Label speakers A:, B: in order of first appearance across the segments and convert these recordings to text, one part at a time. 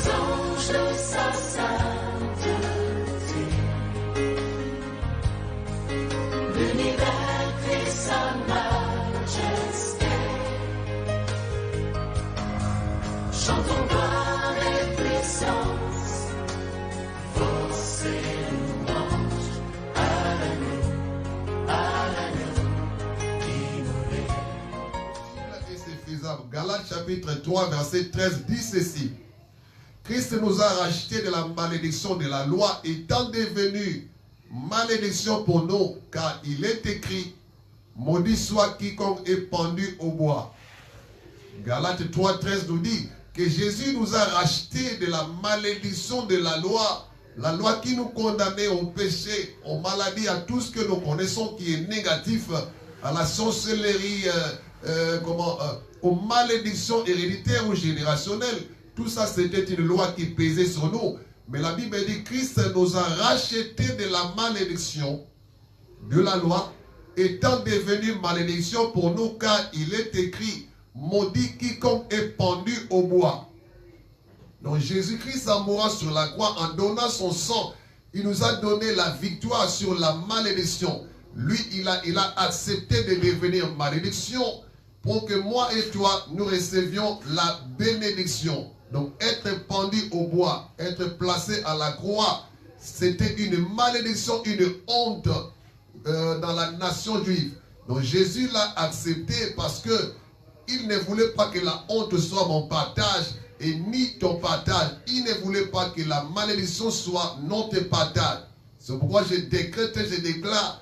A: anges de sa sainteté. L'univers crie sa majesté. Chantons gloire et puissance, force et louange à l'agneau immolé.
B: Et c'est faisable. Galates chapitre 3, verset 13 dit ceci. Christ nous a rachetés de la malédiction de la loi, étant devenu malédiction pour nous, car il est écrit, maudit soit quiconque est pendu au bois. Galates 3, 13 nous dit que Jésus nous a rachetés de la malédiction de la loi qui nous condamnait au péché, aux maladies, à tout ce que nous connaissons qui est négatif, à la sorcellerie, aux malédictions héréditaires ou générationnelles. Tout ça, c'était une loi qui pesait sur nous. Mais la Bible dit que Christ nous a rachetés de la malédiction de la loi, étant devenu malédiction pour nous, car il est écrit, maudit quiconque est pendu au bois. Donc Jésus-Christ, en mourant sur la croix, en donnant son sang, il nous a donné la victoire sur la malédiction. Lui, il a accepté de devenir malédiction pour que moi et toi, nous recevions la bénédiction. Donc être pendu au bois, être placé à la croix, c'était une malédiction, une honte dans la nation juive. Donc Jésus l'a accepté parce que il ne voulait pas que la honte soit mon partage et ni ton partage. Il ne voulait pas que la malédiction soit notre partage. C'est pourquoi je décrète et je déclare,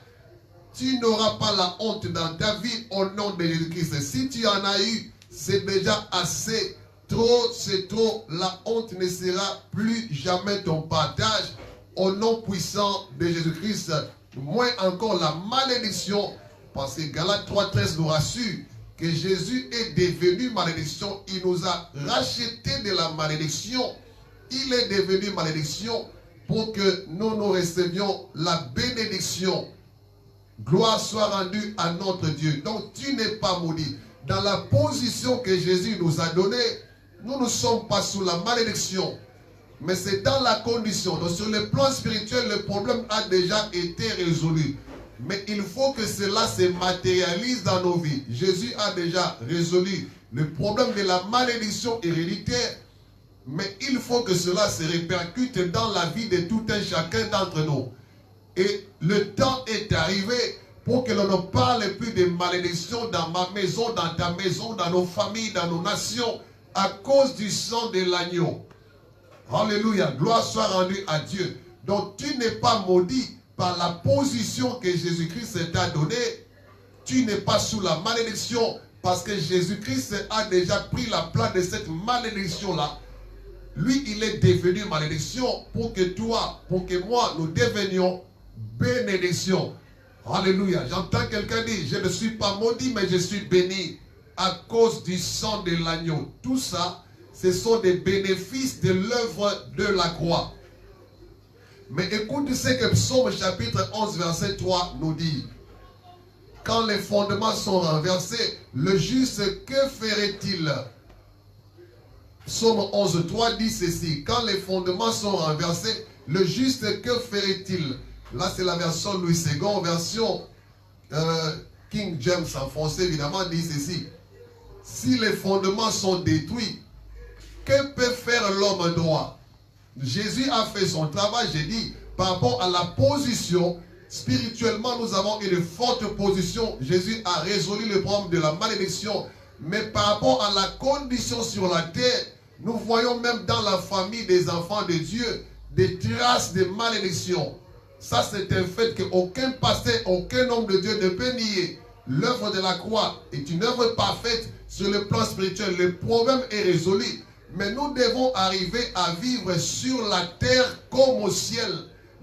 B: tu n'auras pas la honte dans ta vie au nom de Jésus-Christ. Si tu en as eu, c'est déjà assez. Trop, c'est trop. La honte ne sera plus jamais ton partage au nom puissant de Jésus-Christ. Moins encore la malédiction. Parce que Galates 3.13 nous rassure que Jésus est devenu malédiction. Il nous a rachetés de la malédiction. Il est devenu malédiction pour que nous recevions la bénédiction. Gloire soit rendue à notre Dieu. Donc tu n'es pas maudit. Dans la position que Jésus nous a donnée, nous ne sommes pas sous la malédiction. Mais c'est dans la condition. Donc sur le plan spirituel, le problème a déjà été résolu. Mais il faut que cela se matérialise dans nos vies. Jésus a déjà résolu le problème de la malédiction héréditaire. Mais il faut que cela se répercute dans la vie de tout un chacun d'entre nous. Et le temps est arrivé pour que l'on ne parle plus de malédiction dans ma maison, dans ta maison, dans nos familles, dans nos nations, à cause du sang de l'agneau. Alléluia, gloire soit rendue à Dieu. Donc tu n'es pas maudit par la position que Jésus-Christ t'a donnée. Tu n'es pas sous la malédiction parce que Jésus-Christ a déjà pris la place de cette malédiction-là. Lui, il est devenu malédiction pour que toi, pour que moi, nous devenions bénédiction. Alléluia. J'entends quelqu'un dire, je ne suis pas maudit, mais je suis béni à cause du sang de l'agneau. Tout ça, ce sont des bénéfices de l'œuvre de la croix. Mais écoute ce que Psaume chapitre 11, verset 3 nous dit. Quand les fondements sont renversés, le juste, que ferait-il? Psaume 11, 3 dit ceci. Quand les fondements sont renversés, le juste, que ferait-il? Là, c'est la version Louis II, version King James en français, évidemment, dit ceci. Si les fondements sont détruits, que peut faire l'homme droit? Jésus a fait son travail, j'ai dit, par rapport à la position. Spirituellement, nous avons une forte position. Jésus a résolu le problème de la malédiction. Mais par rapport à la condition sur la terre, nous voyons même dans la famille des enfants de Dieu des traces de malédiction. Ça, c'est un fait qu'aucun pasteur, aucun homme de Dieu ne peut nier. L'œuvre de la croix est une œuvre parfaite sur le plan spirituel. Le problème est résolu. Mais nous devons arriver à vivre sur la terre comme au ciel.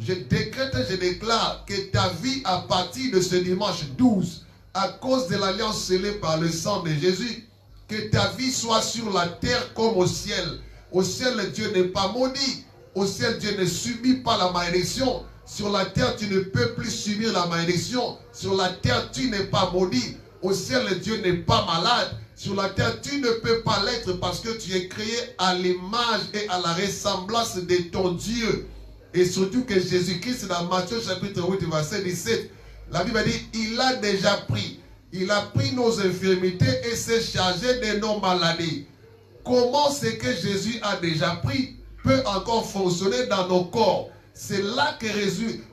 B: Je décrète et je déclare que ta vie à partir de ce dimanche 12, à cause de l'alliance scellée par le sang de Jésus, que ta vie soit sur la terre comme au ciel. Au ciel, Dieu n'est pas maudit. Au ciel, Dieu ne subit pas la malédiction. Sur la terre, tu ne peux plus subir la malédiction. Sur la terre, tu n'es pas maudit. Au ciel, Dieu n'est pas malade. sur la terre, tu ne peux pas l'être parce que tu es créé à l'image et à la ressemblance de ton Dieu. Et surtout que Jésus-Christ, dans Matthieu chapitre 8, verset 17, la Bible dit, il a déjà pris. Il a pris nos infirmités et s'est chargé de nos maladies. Comment ce que Jésus a déjà pris peut encore fonctionner dans nos corps? C'est là que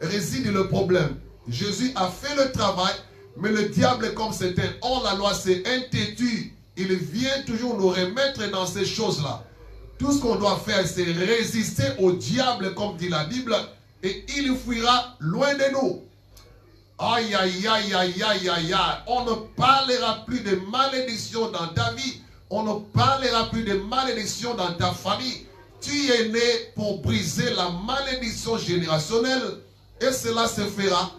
B: réside le problème. Jésus a fait le travail, mais le diable, comme c'est un hors-la-loi, c'est un têtu. Il vient toujours nous remettre dans ces choses-là. Tout ce qu'on doit faire, c'est résister au diable, comme dit la Bible, et il fuira loin de nous. Aïe, aïe, aïe, aïe, aïe, aïe, aïe. On ne parlera plus de malédiction dans ta vie. On ne parlera plus de malédiction dans ta famille. Tu es né pour briser la malédiction générationnelle. Et cela se fera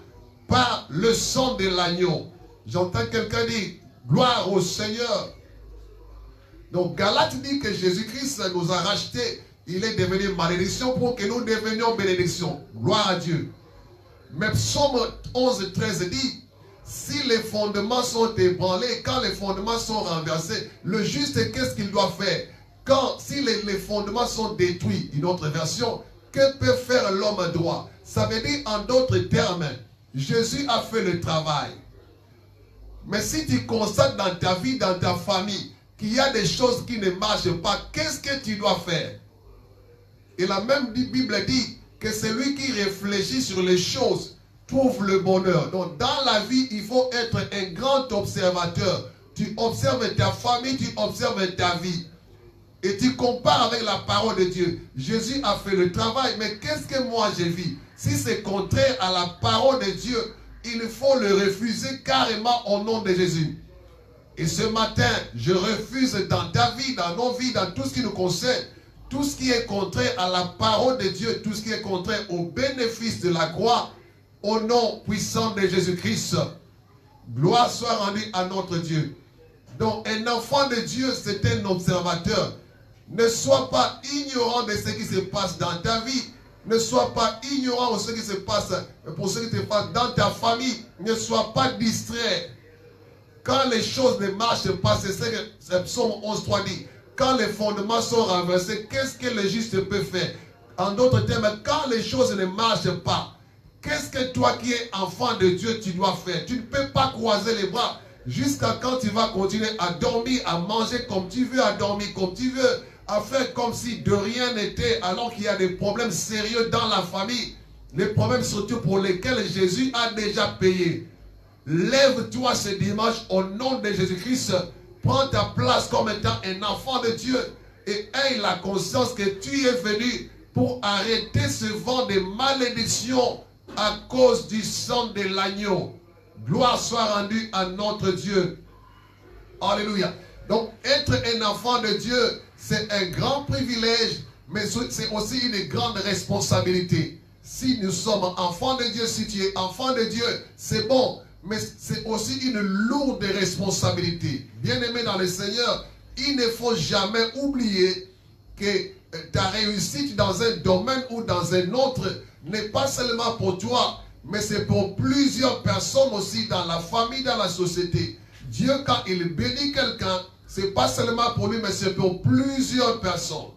B: par le sang de l'agneau. J'entends quelqu'un dire, gloire au Seigneur. Donc Galate dit que Jésus-Christ nous a rachetés. Il est devenu malédiction pour que nous devenions bénédiction. Gloire à Dieu. Mais Psaume 11, 13 dit, si les fondements sont ébranlés, quand les fondements sont renversés, le juste, qu'est-ce qu'il doit faire? Si les fondements sont détruits, une autre version, que peut faire l'homme droit? Ça veut dire en d'autres termes, Jésus a fait le travail. Mais si tu constates dans ta vie, dans ta famille, qu'il y a des choses qui ne marchent pas, qu'est-ce que tu dois faire? Et la même Bible dit que celui qui réfléchit sur les choses trouve le bonheur. Donc dans la vie, il faut être un grand observateur. Tu observes ta famille, tu observes ta vie. Et tu compares avec la parole de Dieu. Jésus a fait le travail, mais qu'est-ce que moi j'ai vu? Si c'est contraire à la parole de Dieu, il faut le refuser carrément au nom de Jésus. Et ce matin, je refuse dans ta vie, dans nos vies, dans tout ce qui nous concerne, tout ce qui est contraire à la parole de Dieu, tout ce qui est contraire au bénéfice de la croix, au nom puissant de Jésus-Christ. Gloire soit rendue à notre Dieu. Donc un enfant de Dieu, c'est un observateur. Ne sois pas ignorant de ce qui se passe dans ta vie. Ne sois pas ignorant de ce qui se passe pour ce qui se passe dans ta famille. Ne sois pas distrait. Quand les choses ne marchent pas, c'est ce que Psaume 11.3 dit. Quand les fondements sont renversés, qu'est-ce que le juste peut faire? En d'autres termes, quand les choses ne marchent pas, qu'est-ce que toi qui es enfant de Dieu, tu dois faire? Tu ne peux pas croiser les bras jusqu'à quand tu vas continuer à dormir, à manger comme tu veux, à dormir comme tu veux, à faire comme si de rien n'était, alors qu'il y a des problèmes sérieux dans la famille. Les problèmes surtout pour lesquels Jésus a déjà payé. Lève-toi ce dimanche au nom de Jésus-Christ. Prends ta place comme étant un enfant de Dieu et aie la conscience que tu es venu pour arrêter ce vent de malédiction à cause du sang de l'agneau. Gloire soit rendue à notre Dieu. Alléluia. Donc, être un enfant de Dieu, c'est un grand privilège, mais c'est aussi une grande responsabilité. Si nous sommes enfants de Dieu, si tu es enfant de Dieu, c'est bon. Mais c'est aussi une lourde responsabilité. Bien-aimé dans le Seigneur, il ne faut jamais oublier que ta réussite dans un domaine ou dans un autre n'est pas seulement pour toi, mais c'est pour plusieurs personnes aussi dans la famille, dans la société. Dieu, quand il bénit quelqu'un, c'est pas seulement pour lui, mais c'est pour plusieurs personnes.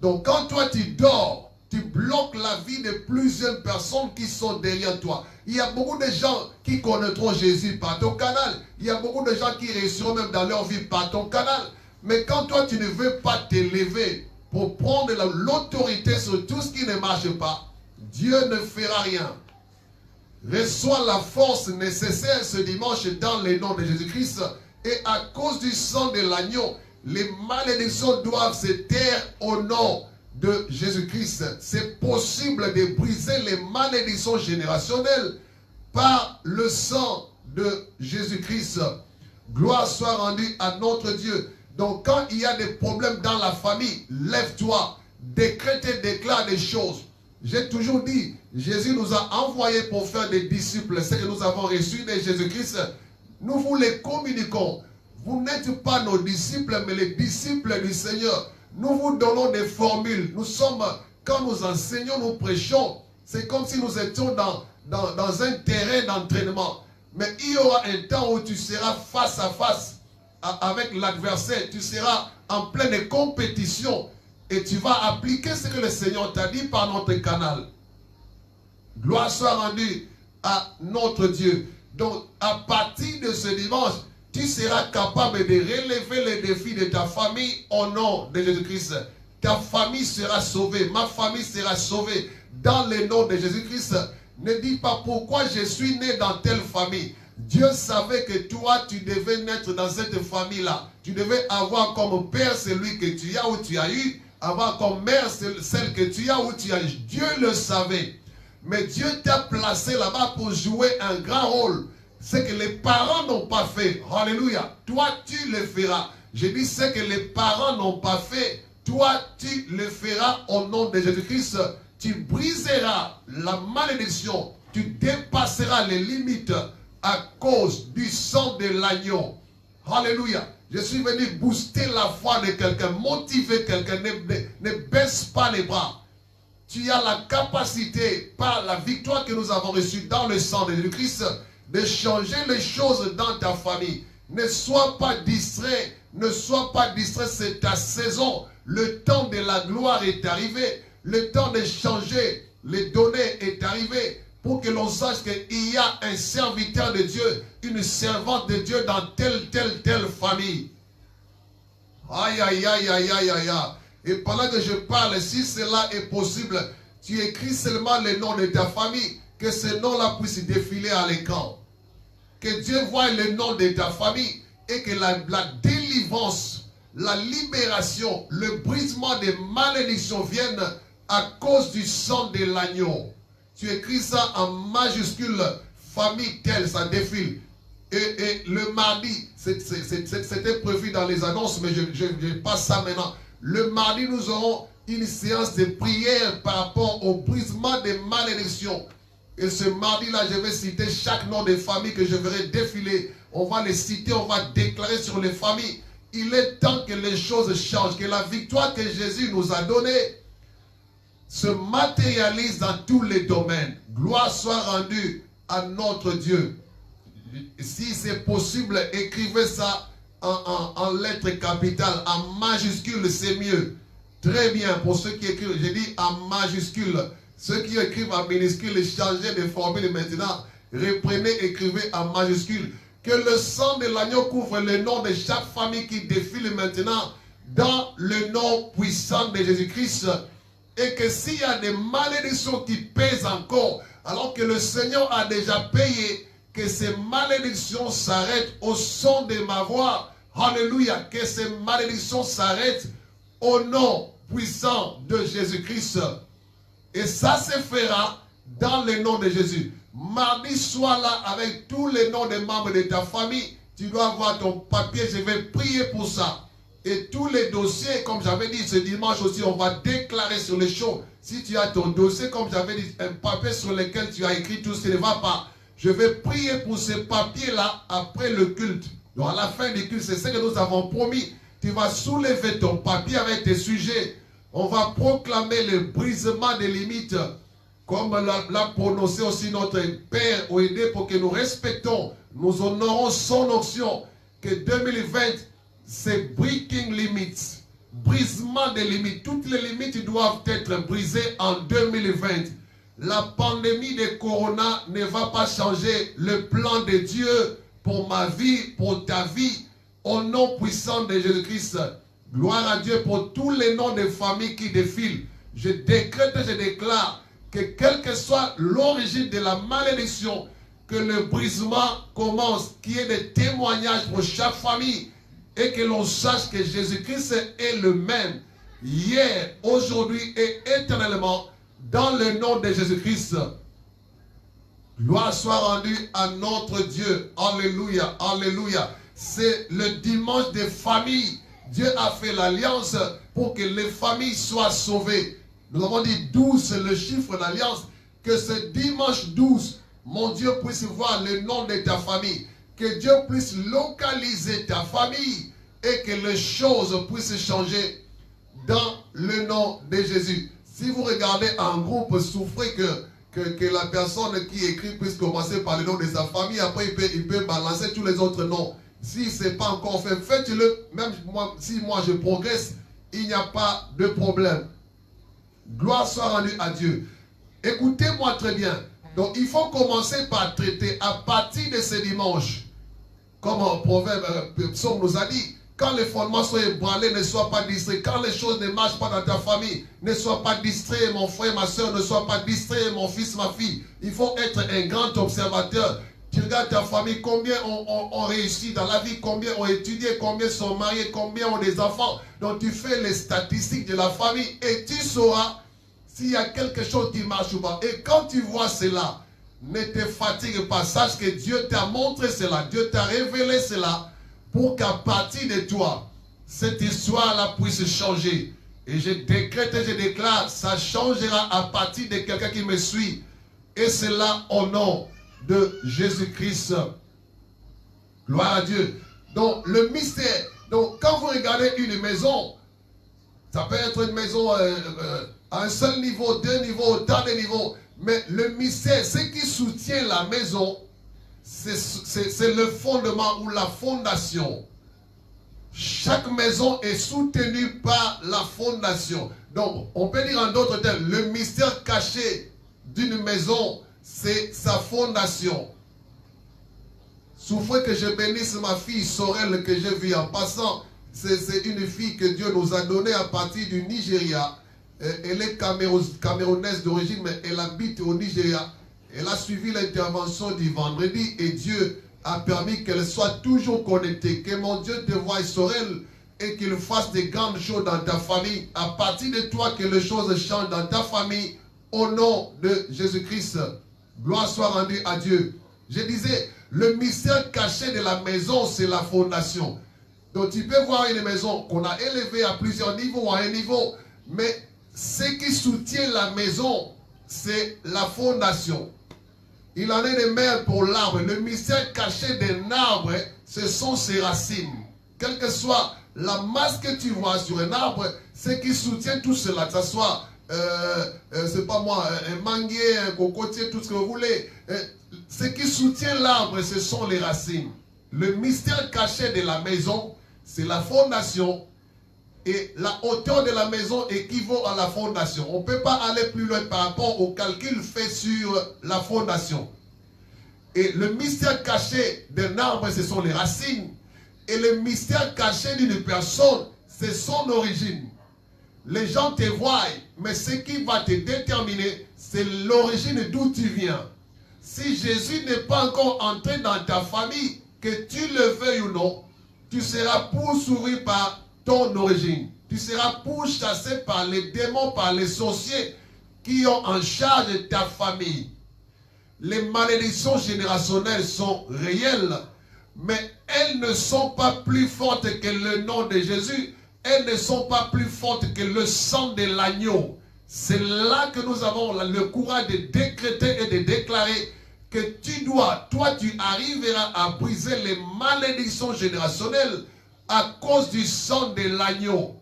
B: Donc quand toi tu dors, tu bloques la vie de plusieurs personnes qui sont derrière toi. Il y a beaucoup de gens qui connaîtront Jésus par ton canal. Il y a beaucoup de gens qui réussiront même dans leur vie par ton canal. Mais quand toi tu ne veux pas t'élever pour prendre l'autorité sur tout ce qui ne marche pas, Dieu ne fera rien. Reçois la force nécessaire ce dimanche dans le nom de Jésus-Christ. Et à cause du sang de l'agneau, les malédictions doivent se taire au nom de Jésus-Christ. C'est possible de briser les malédictions générationnelles par le sang de Jésus-Christ. Gloire soit rendue à notre Dieu. Donc quand il y a des problèmes dans la famille, lève-toi, décrète et déclare des choses. J'ai toujours dit, Jésus nous a envoyés pour faire des disciples. Ce que nous avons reçu de Jésus-Christ, nous vous les communiquons. Vous n'êtes pas nos disciples, mais les disciples du Seigneur. Nous vous donnons des formules. Nous sommes, quand nous enseignons, nous prêchons. C'est comme si nous étions dans un terrain d'entraînement. Mais il y aura un temps où tu seras face à face avec l'adversaire, tu seras en pleine compétition et tu vas appliquer ce que le Seigneur t'a dit par notre canal. Gloire soit rendue à notre Dieu. Donc, à partir de ce dimanche, tu seras capable de relever les défis de ta famille au nom de Jésus-Christ. Ta famille sera sauvée, ma famille sera sauvée dans le nom de Jésus-Christ. Ne dis pas pourquoi je suis né dans telle famille. Dieu savait que toi, tu devais naître dans cette famille-là. Tu devais avoir comme père celui que tu as ou tu as eu, avoir comme mère celle que tu as ou tu as eu. Dieu le savait. Mais Dieu t'a placé là-bas pour jouer un grand rôle. Ce que les parents n'ont pas fait. Alléluia. Toi, tu le feras. Je dis ce que les parents n'ont pas fait. Toi, tu le feras au nom de Jésus-Christ. Tu briseras la malédiction. Tu dépasseras les limites à cause du sang de l'agneau. Alléluia. Je suis venu booster la foi de quelqu'un, motiver quelqu'un. Ne baisse pas les bras. Tu as la capacité, par la victoire que nous avons reçue dans le sang de Jésus-Christ, de changer les choses dans ta famille. Ne sois pas distrait. Ne sois pas distrait, c'est ta saison. Le temps de la gloire est arrivé. Le temps de changer les données est arrivé. Pour que l'on sache qu'il y a un serviteur de Dieu, une servante de Dieu dans telle famille. Aïe, aïe, aïe, aïe, aïe, aïe, aïe. Et pendant que je parle, si cela est possible, tu écris seulement le nom de ta famille, que ce nom-là puisse défiler à l'écran. Que Dieu voie le nom de ta famille et que la délivrance, la libération, le brisement des malédictions viennent à cause du sang de l'agneau. Tu écris ça en majuscule, famille telle, ça défile. Et le mardi, c'était prévu dans les annonces, mais je passe ça maintenant. Le mardi, nous aurons une séance de prière par rapport au brisement des malédictions. Et ce mardi-là, je vais citer chaque nom de famille que je verrai défiler. On va les citer, on va déclarer sur les familles. Il est temps que les choses changent, que la victoire que Jésus nous a donnée se matérialise dans tous les domaines. Gloire soit rendue à notre Dieu. Si c'est possible, écrivez ça en lettres capitales, en majuscule, c'est mieux. Très bien, pour ceux qui écrivent, j'ai dit en majuscule. Ceux qui écrivent en minuscule, changez de formule maintenant. Reprenez, écrivez en majuscule. Que le sang de l'agneau couvre le nom de chaque famille qui défile maintenant dans le nom puissant de Jésus-Christ. Et que s'il y a des malédictions qui pèsent encore, alors que le Seigneur a déjà payé, que ces malédictions s'arrêtent au son de ma voix. Alléluia. Que ces malédictions s'arrêtent au nom puissant de Jésus-Christ. Et ça se fera dans le nom de Jésus. Mardi, sois là avec tous les noms des membres de ta famille. Tu dois avoir ton papier. Je vais prier pour ça. Et tous les dossiers, comme j'avais dit ce dimanche aussi, on va déclarer sur les choses. Si tu as ton dossier, comme j'avais dit, un papier sur lequel tu as écrit tout ce qui ne va pas, je vais prier pour ces papiers-là après le culte. Donc à la fin du culte, c'est ce que nous avons promis. Tu vas soulever ton papier avec tes sujets. On va proclamer le brisement des limites, comme l'a prononcé aussi notre Père Oédé, pour que nous respectons, nous honorons son onction, que 2020, c'est breaking limits, brisement des limites. Toutes les limites doivent être brisées en 2020. La pandémie de Corona ne va pas changer le plan de Dieu pour ma vie, pour ta vie, au nom puissant de Jésus-Christ. Gloire à Dieu pour tous les noms de familles qui défilent. Je décrète et je déclare que quelle que soit l'origine de la malédiction, que le brisement commence, qu'il y ait des témoignages pour chaque famille et que l'on sache que Jésus-Christ est le même hier, aujourd'hui et éternellement dans le nom de Jésus-Christ. Gloire soit rendue à notre Dieu. Alléluia, alléluia. C'est le dimanche des familles. Dieu a fait l'alliance pour que les familles soient sauvées. Nous avons dit 12, c'est le chiffre d'alliance. Que ce dimanche 12, mon Dieu puisse voir le nom de ta famille. Que Dieu puisse localiser ta famille et que les choses puissent changer dans le nom de Jésus. Si vous regardez en groupe, souffrez que la personne qui écrit puisse commencer par le nom de sa famille. Après, il peut balancer tous les autres noms. Si ce n'est pas encore fait, faites-le. Même moi, si moi je progresse, il n'y a pas de problème. Gloire soit rendue à Dieu. Écoutez-moi très bien. Donc il faut commencer par traiter à partir de ce dimanche. Comme un proverbe, Psaume nous a dit, quand les fondements sont ébranlés, ne sois pas distrait. Quand les choses ne marchent pas dans ta famille, ne sois pas distrait, mon frère, ma soeur, ne sois pas distrait, mon fils, ma fille. Il faut être un grand observateur. Tu regardes ta famille, combien ont réussi dans la vie, combien ont étudié, combien sont mariés, combien ont des enfants. Donc tu fais les statistiques de la famille et tu sauras s'il y a quelque chose qui marche ou pas. Et quand tu vois cela, ne te fatigue pas. Sache que Dieu t'a montré cela. Dieu t'a révélé cela pour qu'à partir de toi, cette histoire-là puisse changer. Et je décrète et je déclare, ça changera à partir de quelqu'un qui me suit. Et cela au nom de Jésus-Christ. Gloire à Dieu. Donc, le mystère. Donc, quand vous regardez une maison, ça peut être une maison à un seul niveau, deux niveaux, autant de niveaux. Mais le mystère, ce qui soutient la maison, c'est le fondement ou la fondation. Chaque maison est soutenue par la fondation. Donc, on peut dire en d'autres termes, le mystère caché d'une maison, c'est sa fondation. Souffrez que je bénisse ma fille Sorel que j'ai vue en passant. C'est une fille que Dieu nous a donnée à partir du Nigeria. Elle est camerounaise d'origine, mais elle habite au Nigeria. Elle a suivi l'intervention du vendredi et Dieu a permis qu'elle soit toujours connectée. Que mon Dieu te voie, Sorel, et qu'il fasse des grandes choses dans ta famille. À partir de toi, que les choses changent dans ta famille. Au nom de Jésus-Christ. Gloire soit rendue à Dieu. Je disais, le mystère caché de la maison, c'est la fondation. Donc tu peux voir une maison qu'on a élevée à plusieurs niveaux, à un niveau, mais ce qui soutient la maison, c'est la fondation. Il en est de même pour l'arbre. Le mystère caché d'un arbre, ce sont ses racines. Quelle que soit la masse que tu vois sur un arbre, ce qui soutient tout cela, que ce soit, c'est pas moi, un manguier, un cocotier, tout ce que vous voulez. Ce qui soutient l'arbre, ce sont les racines. Le mystère caché de la maison, c'est la fondation. Et la hauteur de la maison équivaut à la fondation. On ne peut pas aller plus loin par rapport au calcul fait sur la fondation. Et le mystère caché d'un arbre, ce sont les racines. Et le mystère caché d'une personne, c'est son origine. Les gens te voient, mais ce qui va te déterminer, c'est l'origine d'où tu viens. Si Jésus n'est pas encore entré dans ta famille, que tu le veuilles ou non, tu seras poursuivi par ton origine. Tu seras pourchassé par les démons, par les sorciers qui ont en charge de ta famille. Les malédictions générationnelles sont réelles, mais elles ne sont pas plus fortes que le nom de Jésus. Elles ne sont pas plus fortes que le sang de l'agneau. C'est là que nous avons le courage de décréter et de déclarer que toi tu arriveras à briser les malédictions générationnelles à cause du sang de l'agneau.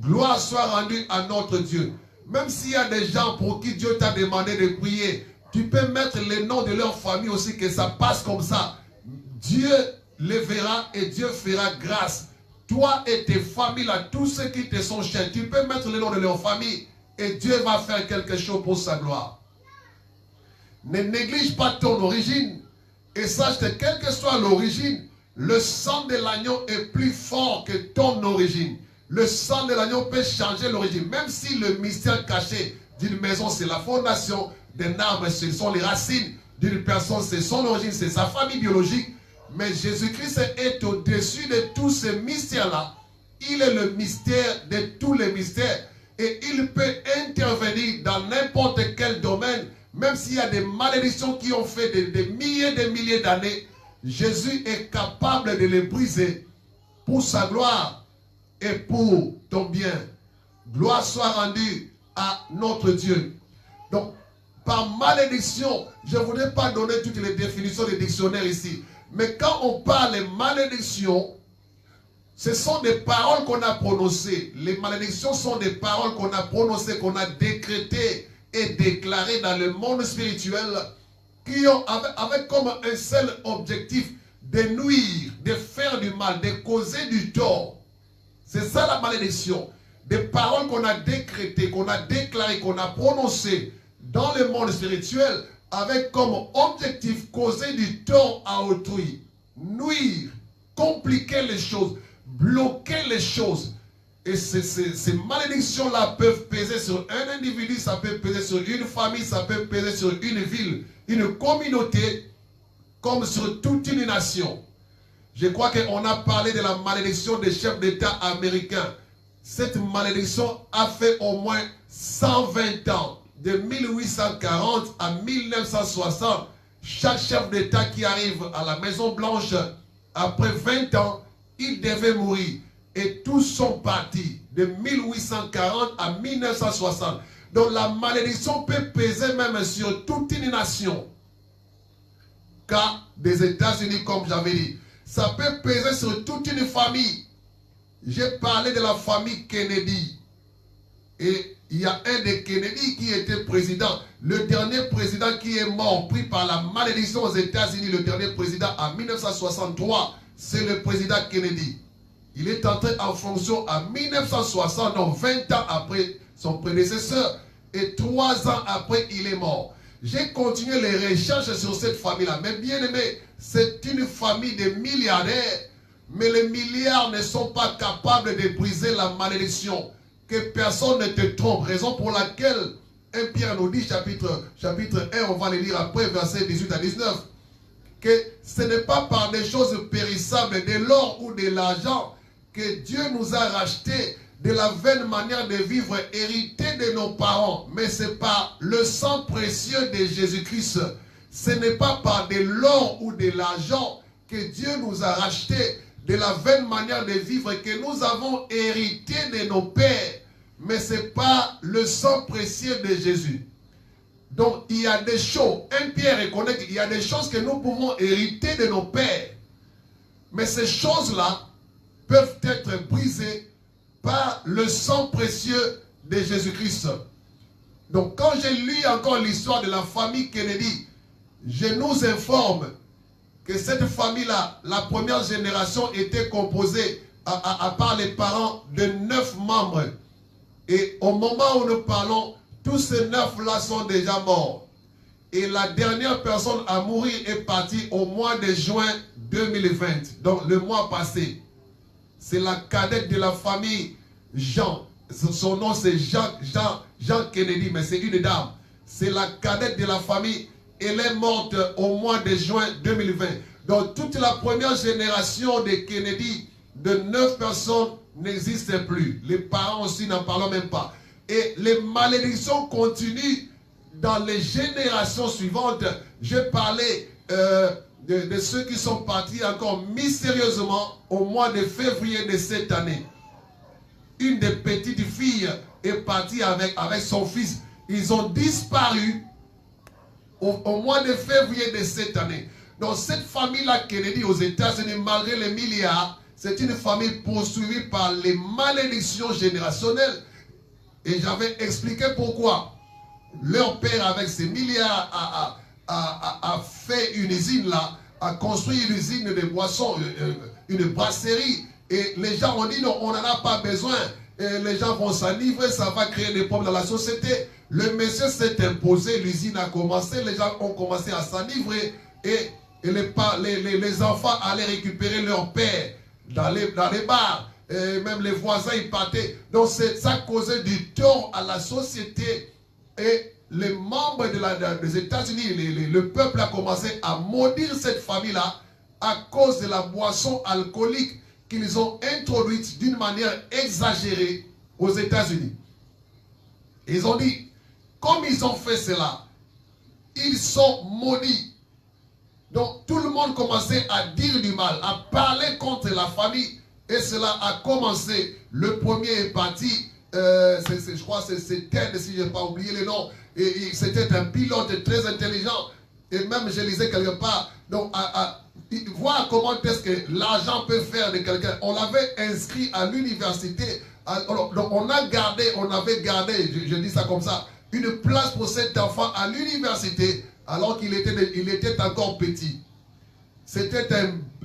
B: Gloire soit rendue à notre Dieu. Même s'il y a des gens pour qui Dieu t'a demandé de prier, tu peux mettre les noms de leur famille aussi, que ça passe comme ça. Dieu les verra et Dieu fera grâce. Toi et tes familles, là, tous ceux qui te sont chers, tu peux mettre le nom de leur famille et Dieu va faire quelque chose pour sa gloire. Ne néglige pas ton origine et sache que quelle que soit l'origine, le sang de l'agneau est plus fort que ton origine. Le sang de l'agneau peut changer l'origine. Même si le mystère caché d'une maison, c'est la fondation, d'un arbre, ce sont les racines, d'une personne, c'est son origine, c'est sa famille biologique. Mais Jésus-Christ est au-dessus de tous ces mystères-là. Il est le mystère de tous les mystères. Et il peut intervenir dans n'importe quel domaine. Même s'il y a des malédictions qui ont fait des milliers d'années, Jésus est capable de les briser pour sa gloire et pour ton bien. Gloire soit rendue à notre Dieu. Donc, par malédiction, je ne voudrais pas donner toutes les définitions des dictionnaires ici. Mais quand on parle de malédiction, ce sont des paroles qu'on a prononcées. Les malédictions sont des paroles qu'on a prononcées, qu'on a décrétées et déclarées dans le monde spirituel, qui ont avec comme un seul objectif de nuire, de faire du mal, de causer du tort. C'est ça la malédiction. Des paroles qu'on a décrétées, qu'on a déclarées, qu'on a prononcées dans le monde spirituel avec comme objectif causer du tort à autrui, nuire, compliquer les choses, bloquer les choses. Et ces malédictions-là peuvent peser sur un individu, ça peut peser sur une famille, ça peut peser sur une ville, une communauté, comme sur toute une nation. Je crois qu'on a parlé de la malédiction des chefs d'État américains. Cette malédiction a fait au moins 120 ans. De 1840 à 1960, chaque chef d'État qui arrive à la Maison Blanche, après 20 ans, il devait mourir. Et tous sont partis de 1840 à 1960. Donc la malédiction peut peser même sur toute une nation. Cas des États-Unis, comme j'avais dit. Ça peut peser sur toute une famille. J'ai parlé de la famille Kennedy. Et il y a un des Kennedy qui était président. Le dernier président qui est mort, pris par la malédiction aux États-Unis, le dernier président en 1963, c'est le président Kennedy. Il est entré en fonction en 1960, donc 20 ans après son prédécesseur. Et 3 ans après, il est mort. J'ai continué les recherches sur cette famille-là. Mais bien aimé, c'est une famille de milliardaires. Mais les milliards ne sont pas capables de briser la malédiction. Que personne ne te trompe. Raison pour laquelle 1 Pierre nous dit, chapitre 1, on va le lire après, versets 18 à 19, que ce n'est pas par des choses périssables, de l'or ou de l'argent, que Dieu nous a rachetés de la vaine manière de vivre héritée de nos parents, mais c'est par le sang précieux de Jésus-Christ. Ce n'est pas par de l'or ou de l'argent que Dieu nous a rachetés de la vaine manière de vivre que nous avons hérité de nos pères, mais c'est pas le sang précieux de Jésus. Donc il y a des choses, 1 Pierre reconnaît qu'il y a des choses que nous pouvons hériter de nos pères, mais ces choses-là peuvent être brisées par le sang précieux de Jésus-Christ. Donc quand j'ai lu encore l'histoire de la famille Kennedy, je nous informe que cette famille-là, la première génération était composée, à part les parents, de 9 membres. Et au moment où nous parlons, tous ces 9-là sont déjà morts. Et la dernière personne à mourir est partie au mois de juin 2020, donc le mois passé. C'est la cadette de la famille Jean. Son nom c'est Jean Kennedy, mais c'est une dame. C'est la cadette de la famille. Elle est morte au mois de juin 2020. Donc toute la première génération de Kennedy, de 9 personnes, n'existe plus. Les parents aussi n'en parlent même pas. Et les malédictions continuent dans les générations suivantes. Je parlais de ceux qui sont partis encore mystérieusement au mois de février de cette année. Une des petites filles est partie avec son fils. Ils ont disparu au mois de février de cette année. Donc cette famille-là, Kennedy, aux États-Unis, malgré les milliards, c'est une famille poursuivie par les malédictions générationnelles. Et j'avais expliqué pourquoi. Leur père, avec ses milliards, a fait une usine là, a construit une usine de boissons, une brasserie. Et les gens ont dit non, on n'en a pas besoin. Et les gens vont s'enivrer, ça va créer des problèmes dans la société. Le monsieur s'est imposé, l'usine a commencé, les gens ont commencé à s'enivrer. Et les enfants allaient récupérer leur père dans les bars. Et même les voisins, ils partaient. Donc ça causait du tort à la société. Et les membres des États-Unis, le peuple a commencé à maudire cette famille-là à cause de la boisson alcoolique qu'ils ont introduite d'une manière exagérée aux États-Unis. Ils ont dit, comme ils ont fait cela, ils sont maudits. Donc tout le monde commençait à dire du mal, à parler contre la famille. Et cela a commencé. Le premier est parti, je crois que c'est Ted, si je n'ai pas oublié le nom. Et c'était un pilote très intelligent. Et même je lisais quelque part. Donc voir comment est-ce que l'argent peut faire de quelqu'un. On l'avait inscrit à l'université. Donc on avait gardé, je dis ça comme ça, une place pour cet enfant à l'université alors qu'il était encore petit. C'était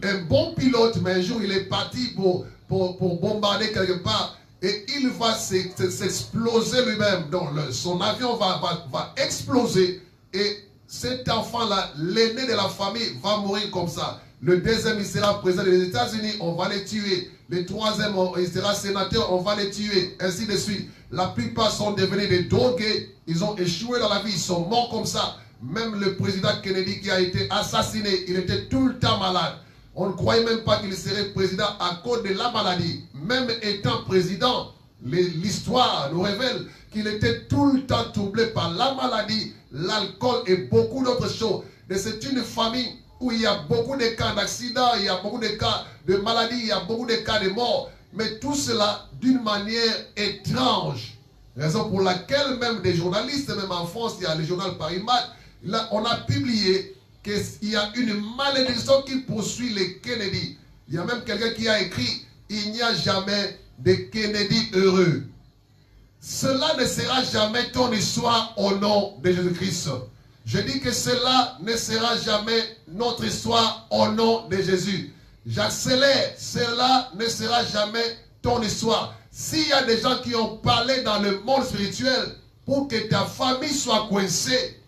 B: un bon pilote, mais un jour il est parti pour bombarder quelque part et il va s'exploser lui-même. Donc son avion va exploser et cet enfant-là, l'aîné de la famille, va mourir comme ça. Le deuxième, il sera président des États-Unis, on va les tuer. Le troisième, il sera sénateur, on va les tuer. Ainsi de suite. La plupart sont devenus des drogués. Ils ont échoué dans la vie, ils sont morts comme ça. Même le président Kennedy qui a été assassiné, il était tout le temps malade. On ne croyait même pas qu'il serait président à cause de la maladie. Même étant président, l'histoire nous révèle qu'il était tout le temps troublé par la maladie, l'alcool et beaucoup d'autres choses. Et c'est une famille où il y a beaucoup de cas d'accidents, il y a beaucoup de cas de maladies, il y a beaucoup de cas de mort. Mais tout cela d'une manière étrange. Raison pour laquelle même des journalistes, même en France, il y a le journal Paris Match, là, on a publié qu'il y a une malédiction qui poursuit les Kennedy. Il y a même quelqu'un qui a écrit « Il n'y a jamais de Kennedy heureux ». Cela ne sera jamais ton histoire au nom de Jésus-Christ. Je dis que cela ne sera jamais notre histoire au nom de Jésus. J'accélère, cela ne sera jamais ton histoire. S'il y a des gens qui ont parlé dans le monde spirituel pour que ta famille soit coincée,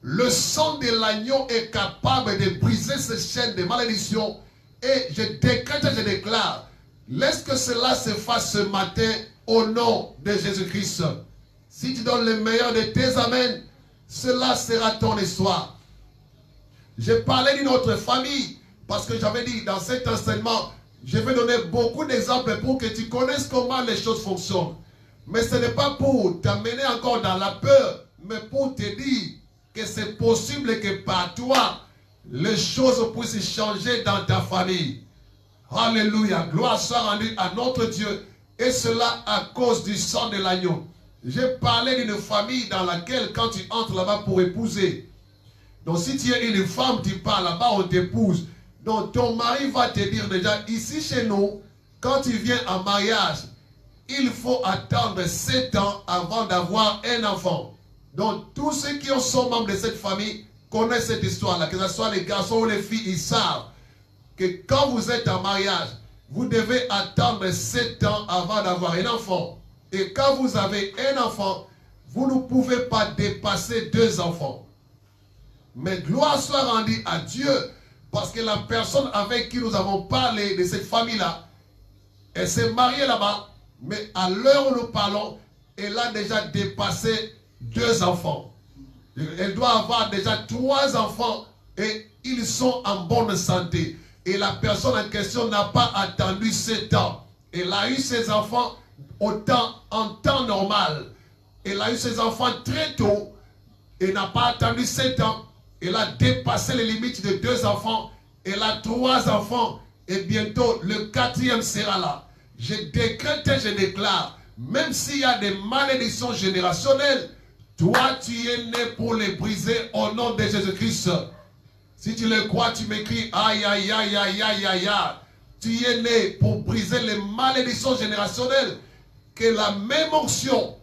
B: le sang de l'agneau est capable de briser ces chaînes de malédiction. Et je décrète et je déclare, laisse que cela se fasse ce matin au nom de Jésus-Christ. Si tu donnes le meilleur de tes amens, cela sera ton histoire. J'ai parlé d'une autre famille parce que j'avais dit dans cet enseignement, je vais donner beaucoup d'exemples pour que tu connaisses comment les choses fonctionnent. Mais ce n'est pas pour t'amener encore dans la peur, mais pour te dire que c'est possible que par toi, les choses puissent changer dans ta famille. Alléluia. Gloire soit rendue à notre Dieu. Et cela à cause du sang de l'agneau. J'ai parlé d'une famille dans laquelle quand tu entres là-bas pour épouser. Donc si tu es une femme, tu pars là-bas, on t'épouse. Donc ton mari va te dire déjà, ici chez nous, quand tu viens en mariage, il faut attendre 7 ans avant d'avoir un enfant. Donc tous ceux qui sont membres de cette famille connaissent cette histoire-là. Que ce soit les garçons ou les filles, ils savent que quand vous êtes en mariage, vous devez attendre 7 ans avant d'avoir un enfant. Et quand vous avez un enfant, vous ne pouvez pas dépasser 2 enfants. Mais gloire soit rendue à Dieu, parce que la personne avec qui nous avons parlé de cette famille-là, elle s'est mariée là-bas, mais à l'heure où nous parlons, elle a déjà dépassé 2 enfants. Elle doit avoir déjà 3 enfants et ils sont en bonne santé. Et la personne en question n'a pas attendu 7 ans. Elle a eu ses enfants en temps normal. Elle a eu ses enfants très tôt. Elle n'a pas attendu 7 ans. Elle a dépassé les limites de 2 enfants. Elle a 3 enfants. Et bientôt, le 4e sera là. Je décrète et je déclare, même s'il y a des malédictions générationnelles, toi, tu es né pour les briser au nom de Jésus-Christ. Si tu le crois, tu m'écris aïe, aïe, aïe, aïe, aïe, aïe, aïe. Tu es né pour briser les malédictions générationnelles. Que la même onction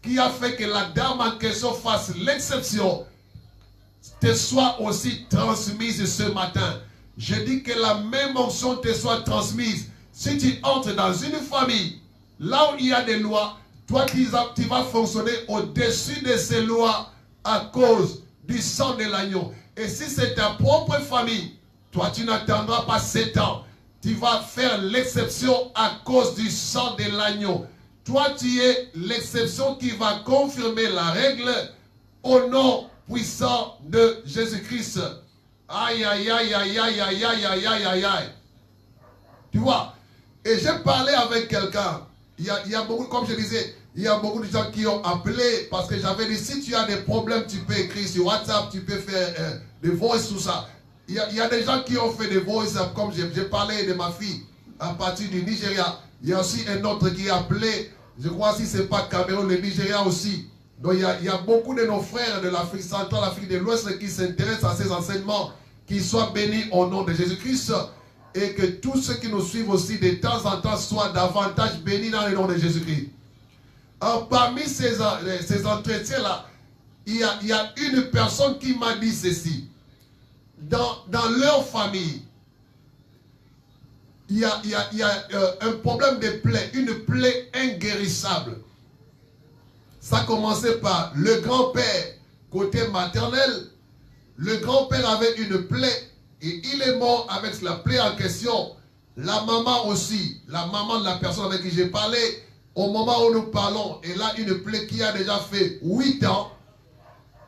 B: qui a fait que la dame en question fasse l'exception te soit aussi transmise ce matin. Je dis que la même onction te soit transmise. Si tu entres dans une famille, là où il y a des lois, toi tu vas fonctionner au-dessus de ces lois à cause du sang de l'agneau. Et si c'est ta propre famille, toi tu n'attendras pas 7 ans. Tu vas faire l'exception à cause du sang de l'agneau. Toi tu es l'exception qui va confirmer la règle au nom puissant de Jésus-Christ. Aïe, aïe, aïe, aïe, aïe, aïe, aïe, aïe, aïe, aïe, aïe. Tu vois? Et j'ai parlé avec quelqu'un. Il y a beaucoup, comme je disais, il y a beaucoup de gens qui ont appelé parce que j'avais dit, si tu as des problèmes, tu peux écrire sur WhatsApp, tu peux faire des voices, tout ça. Il y a des gens qui ont fait des voices, comme j'ai parlé de ma fille à partir du Nigeria. Il y a aussi un autre qui a appelé, je crois si ce n'est pas Cameroun, le Nigeria aussi. Donc il y a beaucoup de nos frères de l'Afrique centrale, l'Afrique de l'Ouest qui s'intéressent à ces enseignements. Qu'ils soient bénis au nom de Jésus-Christ. Et que tous ceux qui nous suivent aussi de temps en temps soient davantage bénis dans le nom de Jésus-Christ. Parmi ces entretiens-là, il y a une personne qui m'a dit ceci. Dans leur famille, il y a un problème de plaie, une plaie inguérissable. Ça commençait par le grand-père, côté maternel. Le grand-père avait une plaie et il est mort avec la plaie en question. La maman aussi, la maman de la personne avec qui j'ai parlé, au moment où nous parlons, elle a une plaie qui a déjà fait 8 ans.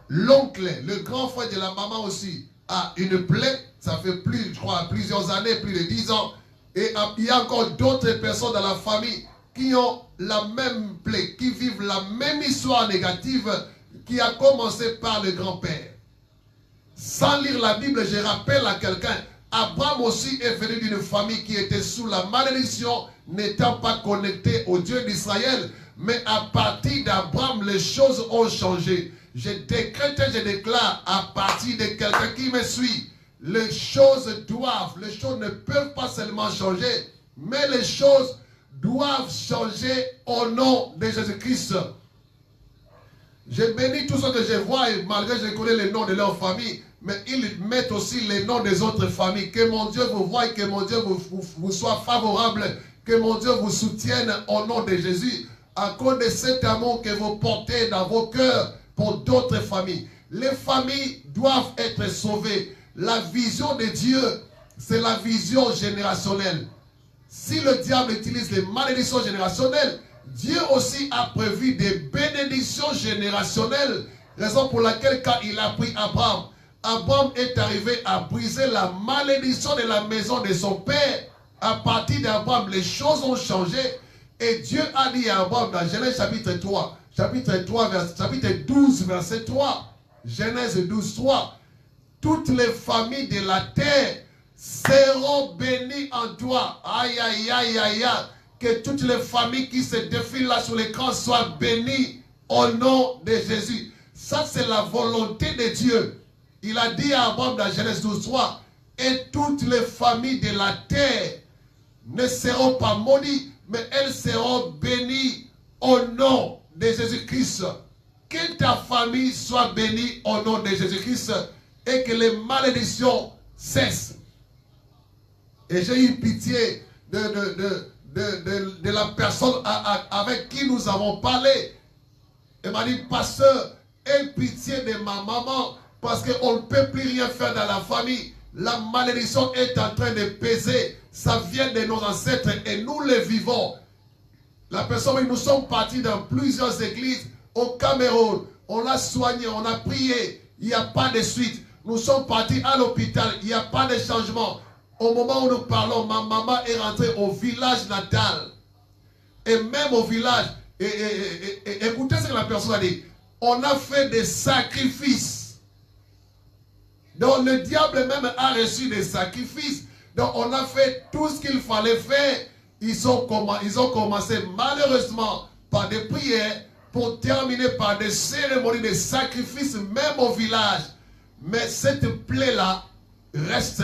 B: L'oncle, le grand frère de la maman aussi, a une plaie. Ça fait plus, je crois, plusieurs années, plus de 10 ans. Et il y a encore d'autres personnes dans la famille qui ont la même plaie, qui vivent la même histoire négative qui a commencé par le grand-père. Sans lire la Bible, je rappelle à quelqu'un, Abraham aussi est venu d'une famille qui était sous la malédiction, n'étant pas connecté au Dieu d'Israël. Mais à partir d'Abraham, les choses ont changé. Je décrète et je déclare à partir de quelqu'un qui me suit, les choses ne peuvent pas seulement changer, mais les choses doivent changer au nom de Jésus-Christ. Je bénis tous ceux que je vois, et malgré que je connais les noms de leur famille, mais ils mettent aussi les noms des autres familles. Que mon Dieu vous voie, que mon Dieu vous soit favorable, que mon Dieu vous soutienne au nom de Jésus, à cause de cet amour que vous portez dans vos cœurs pour d'autres familles. Les familles doivent être sauvées. La vision de Dieu, c'est la vision générationnelle. Si le diable utilise les malédictions générationnelles, Dieu aussi a prévu des bénédictions générationnelles. Raison pour laquelle quand il a pris Abraham, Abraham est arrivé à briser la malédiction de la maison de son père. À partir d'Abraham, les choses ont changé. Et Dieu a dit à Abraham dans Genèse chapitre 12, verset 3. Genèse 12, 3. Toutes les familles de la terre seront bénies en toi. Aïe, aïe, aïe, aïe, aïe. Que toutes les familles qui se défilent là sur l'écran soient bénies au nom de Jésus. Ça, c'est la volonté de Dieu. Il a dit à Abraham dans Genèse 12, 3, et toutes les familles de la terre ne seront pas maudites, mais elles seront bénies au nom de Jésus-Christ. Que ta famille soit bénie au nom de Jésus-Christ et que les malédictions cessent. Et j'ai eu pitié de la personne avec qui nous avons parlé. Elle m'a dit, pasteur, aie pitié de ma maman parce qu'on ne peut plus rien faire dans la famille. La malédiction est en train de peser. Ça vient de nos ancêtres et nous le vivons. La personne, nous sommes partis dans plusieurs églises au Cameroun. On l'a soigné, on a prié. Il n'y a pas de suite. Nous sommes partis à l'hôpital. Il n'y a pas de changement. Au moment où nous parlons, ma maman est rentrée au village natal. Et même au village, écoutez ce que la personne a dit. On a fait des sacrifices. Donc le diable même a reçu des sacrifices. Donc on a fait tout ce qu'il fallait faire. Ils ont commencé malheureusement par des prières pour terminer par des cérémonies de sacrifices même au village. Mais cette plaie-là reste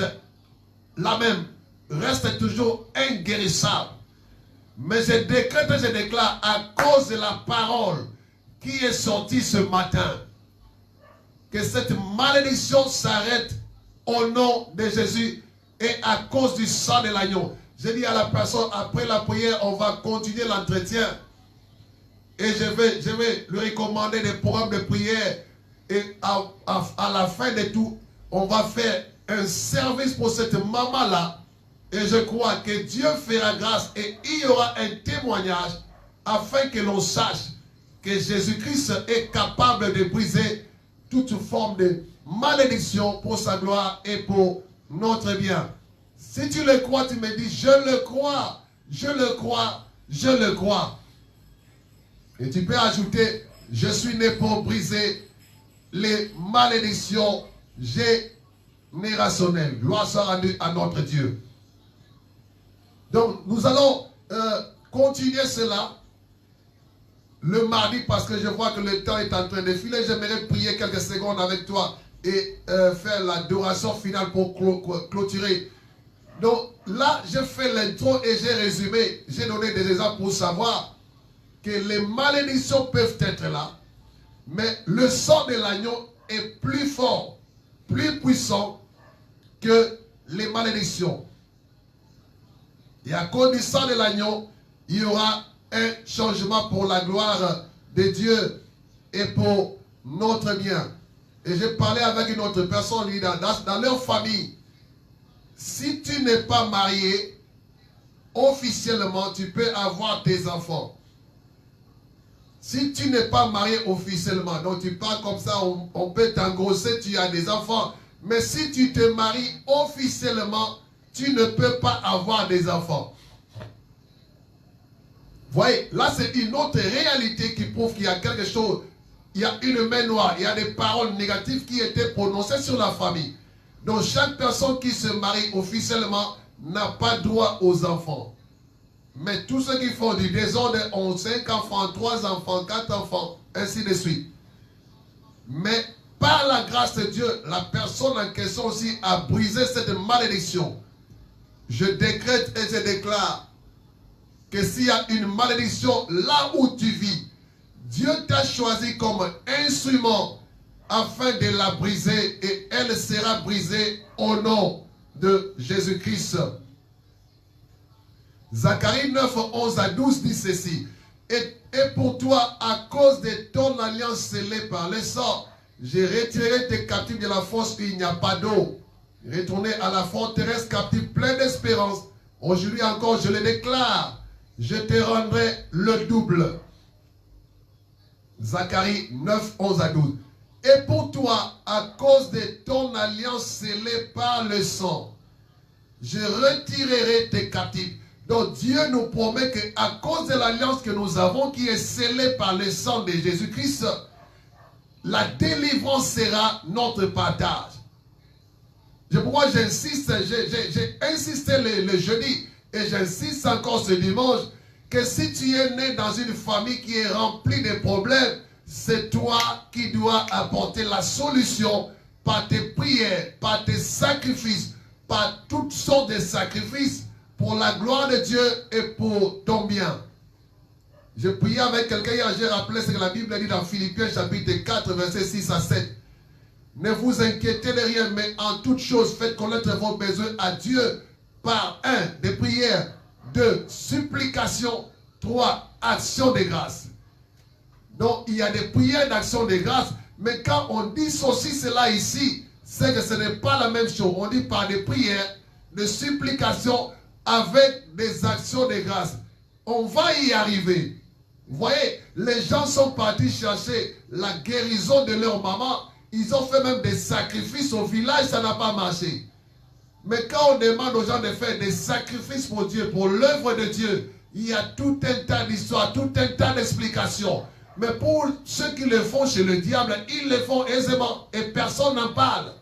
B: la même, reste toujours inguérissable. Mais je décrète et je déclare à cause de la parole qui est sortie ce matin, que cette malédiction s'arrête au nom de Jésus et à cause du sang de l'agneau. J'ai dit à la personne, après la prière, on va continuer l'entretien. Et je vais lui recommander des programmes de prière. Et à la fin de tout, on va faire un service pour cette maman-là. Et je crois que Dieu fera grâce et il y aura un témoignage afin que l'on sache que Jésus-Christ est capable de briser toute forme de malédiction pour sa gloire et pour notre bien. Si tu le crois, tu me dis, je le crois, je le crois, je le crois. Et tu peux ajouter, je suis né pour briser les malédictions générationnelles. Gloire soit rendue à notre Dieu. Donc, nous allons continuer cela le mardi parce que je vois que le temps est en train de filer. J'aimerais prier quelques secondes avec toi et faire l'adoration finale pour clôturer. Donc là, j'ai fait l'intro et j'ai résumé. J'ai donné des exemples pour savoir que les malédictions peuvent être là. Mais le sang de l'agneau est plus fort, plus puissant que les malédictions. Et à cause du sang de l'agneau, il y aura un changement pour la gloire de Dieu et pour notre bien. Et j'ai parlé avec une autre personne, dans leur famille. Si tu n'es pas marié, officiellement, tu peux avoir tes enfants. Si tu n'es pas marié officiellement, donc tu parles comme ça, on peut t'engrosser, tu as des enfants. Mais si tu te maries officiellement, tu ne peux pas avoir des enfants. Voyez, là c'est une autre réalité qui prouve qu'il y a quelque chose. Il y a une main noire, il y a des paroles négatives qui étaient prononcées sur la famille. Donc chaque personne qui se marie officiellement n'a pas droit aux enfants. Mais tous ceux qui font du désordre ont 5 enfants, 3 enfants, 4 enfants, ainsi de suite. Mais par la grâce de Dieu, la personne en question aussi a brisé cette malédiction. Je décrète et je déclare que s'il y a une malédiction là où tu vis, Dieu t'a choisi comme instrument afin de la briser et elle sera brisée au nom de Jésus-Christ. Zacharie 9, 11 à 12 dit ceci. Et pour toi, à cause de ton alliance scellée par le sang, j'ai retiré tes captifs de la fosse où il n'y a pas d'eau. Retournez à la forteresse captive pleine d'espérance. Aujourd'hui encore, je le déclare, je te rendrai le double. Zacharie 9, 11 à 12. Et pour toi, à cause de ton alliance scellée par le sang, je retirerai tes captifs. Donc Dieu nous promet qu'à cause de l'alliance que nous avons qui est scellée par le sang de Jésus-Christ, la délivrance sera notre partage. C'est pourquoi j'insiste, j'ai insisté le jeudi et j'insiste encore ce dimanche que si tu es né dans une famille qui est remplie de problèmes, c'est toi qui dois apporter la solution par tes prières, par tes sacrifices, par toutes sortes de sacrifices pour la gloire de Dieu et pour ton bien. Je priais avec quelqu'un hier, j'ai rappelé ce que la Bible dit dans Philippiens chapitre 4, versets 6 à 7. Ne vous inquiétez de rien, mais en toutes choses, faites connaître vos besoins à Dieu par 1, des prières, 2, supplications, 3, actions de grâce. Donc, il y a des prières d'action de grâce, mais quand on dissocie cela ici, c'est que ce n'est pas la même chose. On dit par des prières, des supplications, avec des actions de grâce. On va y arriver. Vous voyez, les gens sont partis chercher la guérison de leur maman. Ils ont fait même des sacrifices au village, ça n'a pas marché. Mais quand on demande aux gens de faire des sacrifices pour Dieu, pour l'œuvre de Dieu, il y a tout un tas d'histoires, tout un tas d'explications. Mais pour ceux qui le font chez le diable, ils le font aisément et personne n'en parle.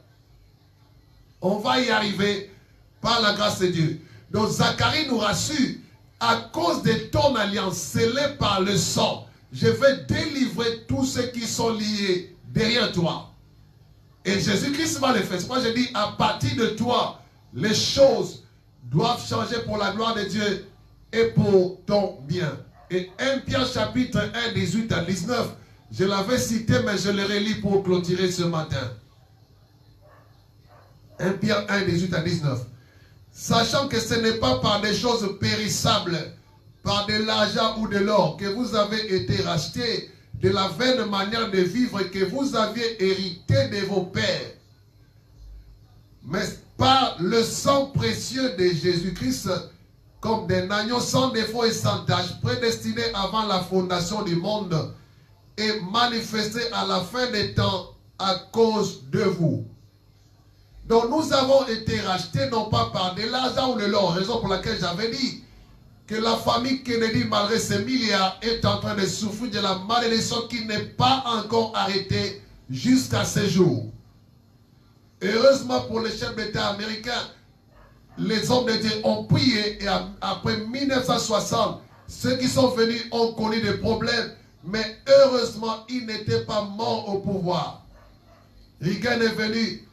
B: On va y arriver par la grâce de Dieu. Donc Zacharie nous rassure, à cause de ton alliance scellée par le sang, je vais délivrer tous ceux qui sont liés derrière toi. Et Jésus-Christ va le faire. C'est pourquoi je dis, à partir de toi, les choses doivent changer pour la gloire de Dieu et pour ton bien. Et 1 Pierre chapitre 1, 18 à 19, je l'avais cité, mais je le relis pour clôturer ce matin. 1 Pierre 1, 18 à 19. Sachant que ce n'est pas par des choses périssables, par de l'argent ou de l'or, que vous avez été rachetés de la vaine manière de vivre que vous aviez hérité de vos pères, mais par le sang précieux de Jésus-Christ, comme d'un agneau sans défaut et sans tache, prédestiné avant la fondation du monde et manifesté à la fin des temps à cause de vous. Donc nous avons été rachetés non pas par de l'argent ou de l'or, raison pour laquelle j'avais dit que la famille Kennedy, malgré ses milliards, est en train de souffrir de la malédiction qui n'est pas encore arrêtée jusqu'à ce jour. Heureusement pour les chefs d'État américains, les hommes de Dieu ont prié et après 1960, ceux qui sont venus ont connu des problèmes, mais heureusement, ils n'étaient pas morts au pouvoir. Reagan est venu,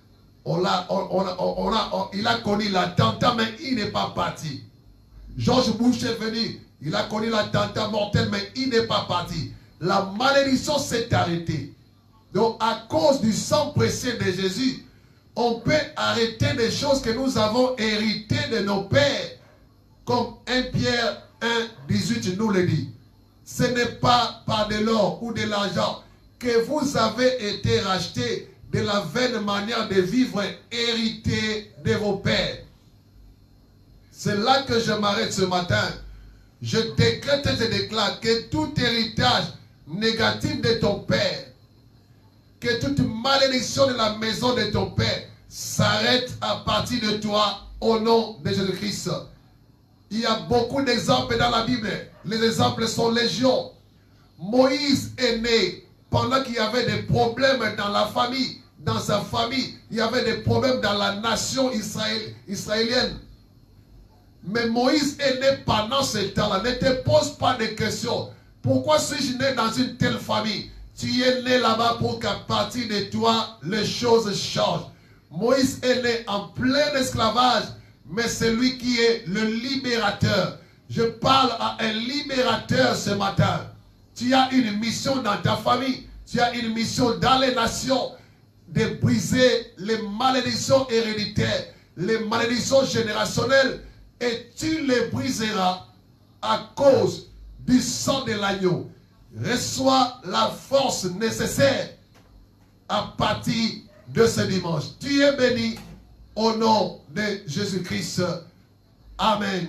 B: il a connu l'attentat, mais il n'est pas parti. George Bush est venu, il a connu l'attentat mortel, mais il n'est pas parti. La malédiction s'est arrêtée. Donc, à cause du sang précieux de Jésus, on peut arrêter des choses que nous avons héritées de nos pères. comme 1 Pierre 1, 18 nous le dit. Ce n'est pas par de l'or ou de l'argent que vous avez été rachetés de la vaine manière de vivre héritée de vos pères. C'est là que je m'arrête ce matin. Je décrète et je déclare que tout héritage négatif de ton père, que toute malédiction de la maison de ton père s'arrête à partir de toi au nom de Jésus-Christ. Il y a beaucoup d'exemples dans la Bible. Les exemples sont légion. Moïse est né pendant qu'il y avait des problèmes dans la famille, dans sa famille. Il y avait des problèmes dans la nation israélienne. Mais Moïse est né pendant ce temps-là. Ne te pose pas de questions. Pourquoi suis-je né dans une telle famille? Tu es né là-bas pour qu'à partir de toi, les choses changent. Moïse est né en plein esclavage, mais c'est lui qui est le libérateur. Je parle à un libérateur ce matin. Tu as une mission dans ta famille. Tu as une mission dans les nations de briser les malédictions héréditaires, les malédictions générationnelles, et tu les briseras à cause du sang de l'agneau. Reçois la force nécessaire à partir de ce dimanche. Tu es béni au nom de Jésus-Christ. Amen.